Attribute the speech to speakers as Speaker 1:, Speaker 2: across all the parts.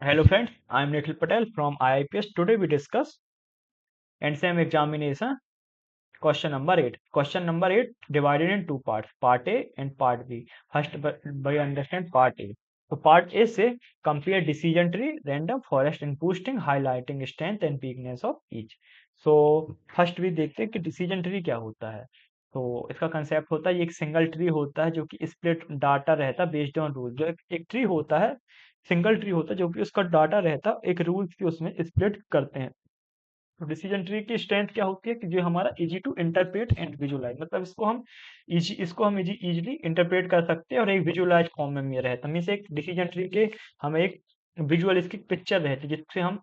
Speaker 1: Hello friends, I am Nikhil Patel from IIPS. Today we discuss NSEM examination question number 8. Question number 8 divided in two parts, part A and part B. First by understand part A. So part A से compare decision tree, random forest and boosting, highlighting strength and weakness of each. So first भी देखते हैं कि decision tree क्या होता है. तो इसका कंसेप्ट होता है ये एक सिंगल ट्री होता है जो कि स्प्लिट डाटा रहता है बेस्ड ऑन रूल. जो एक ट्री होता है सिंगल ट्री होता है जो कि उसका डाटा रहता है एक रूल्स की उसमें स्प्लिट करते हैं. तो डिसीजन ट्री की स्ट्रेंथ क्या होती है कि जो हमारा easy to interpret and visualise मतलब इसको हम इजीली इंटरप्रेट कर सकते हैं और एक विजुलाइज फॉर्म में रहता है. मीन्स एक डिसीजन ट्री के हमें एक विजुअल इसकी पिक्चर रहती है जिससे हम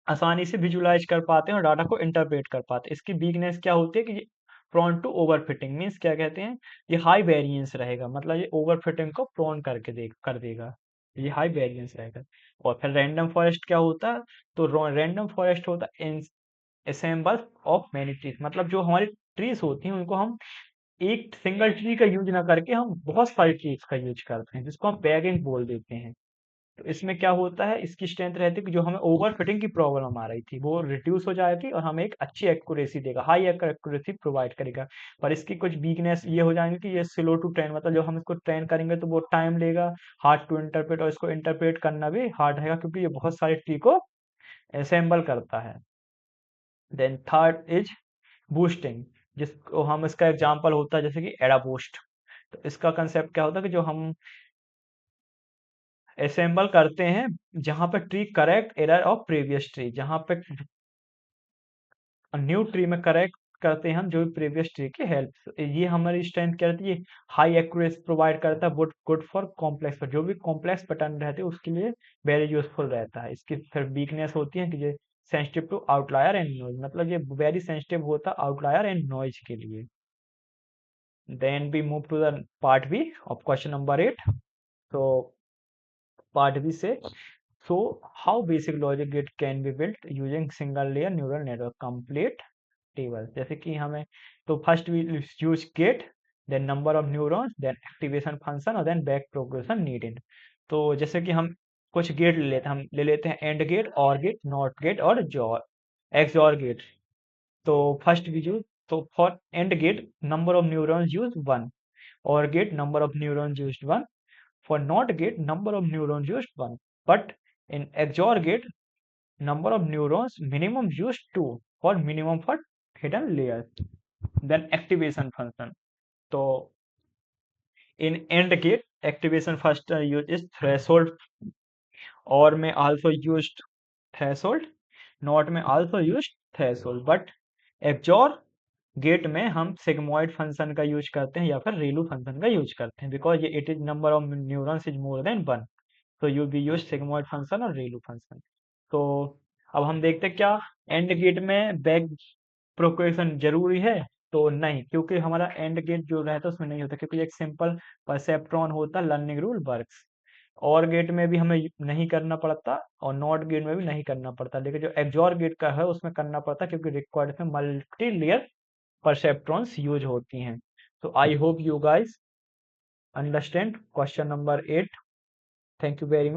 Speaker 1: आसानी से विजुलाइज कर पाते हैं और डाटा को इंटरप्रेट कर पाते हैं. इसकी वीकनेस क्या होती है कि ये प्रोन टू ओवरफिटिंग. मीन्स क्या कहते हैं ये हाई वेरिएंस रहेगा मतलब ये ओवरफिटिंग को प्रोन कर देगा. ये हाई वेरिएंस रहेगा. और फिर रैंडम फॉरेस्ट क्या होता है. तो रैंडम फॉरेस्ट होता है असेंबल ऑफ मैनी ट्रीज मतलब जो हमारी ट्रीज होती हैं उनको हम एक सिंगल ट्री का यूज ना करके हम बहुत सारी ट्रीज का यूज करते हैं जिसको हम पैगिंग बोल देते हैं. तो इसमें क्या होता है इसकी स्ट्रेंथ रहती है कि जो हमें ओवर फिटिंग की प्रॉब्लम आ रही थी वो रिड्यूस हो जाएगी और हमें एक अच्छी एक्यूरेसी देगा हाई एक्यूरेसी प्रोवाइड करेगा. पर इसकी कुछ वीकनेस ये हो जाएंगे कि ये स्लो टू ट्रेन मतलब जो हम इसको ट्रेन करेंगे तो वो टाइम लेगा हार्ड टू इंटरप्रेट और इसको इंटरप्रेट करना भी हार्ड रहेगा क्योंकि ये बहुत सारे ट्री को असेंबल करता है. देन थर्ड इज बूस्टिंग जिसको हम इसका एग्जांपल होता है जैसे कि एडा बूस्ट. तो इसका कंसेप्ट क्या होता है कि जो हम असेंबल करते हैं जहां पे tree correct error of previous tree जहां पे न्यू ट्री में करेक्ट करते हैं हम जो प्रीवियस ट्री की हेल्प. ये हमारी स्ट्रेंथ क्या रहती है हाई एक्यूरेसी प्रोवाइड करता है बट गुड फॉर कॉम्प्लेक्स पर जो भी कॉम्प्लेक्स पैटर्न रहते हैं उसके लिए वेरी यूजफुल रहता है. इसकी फिर वीकनेस होती है कि ये sensitive to outlier and noise मतलब ये वेरी सेंसिटिव होता है आउटलायर एंड नॉइज के लिए. Then we move to the part B of question number 8. तो पार्ट बी से so how basic logic gate can be built using single layer neural network complete table. जैसे कि हमें तो first we use gate then number of neurons then activation function और then back progression needed. तो जैसे कि हम कुछ गेट ले लेते हैं एंड गेट और गेट नॉट गेट और जॉर एक्सऑर गेट. तो फर्स्ट वी यूज तो for and gate number of neurons use 1 और gate number of neurons used 1. For NOT gate, number of neurons used 1. But in XOR gate, number of neurons minimum used 2 for minimum for hidden layers. Then activation function. So in AND gate, activation first use is threshold. OR में also used threshold. NOT में also used threshold. But XOR gate में हम sigmoid function का use करते हैं या फिर रेलू function का यूज करते हैं बिकॉज ये it is number of neurons is more than 1. तो you B use sigmoid function और रेलू फंक्शन. तो अब हम देखते हैं क्या एंड गेट में बैक प्रोक्रेशन जरूरी है. तो नहीं क्योंकि हमारा एंड गेट जो रहता है उसमें नहीं होता क्योंकि एक सिंपल परसेप्ट्रॉन होता है लर्निंग रूल वर्क्स. और गेट में भी हमें नहीं करना पड़ता और नॉट गेट में भी नहीं करना पड़ता लेकिन जो एक्सॉर गेट का है उसमें करना पड़ता क्योंकि रिक्वायर्ड में मल्टी लेयर perceptrons यूज होती हैं. So I hope you guys understand question number 8. Thank you very much.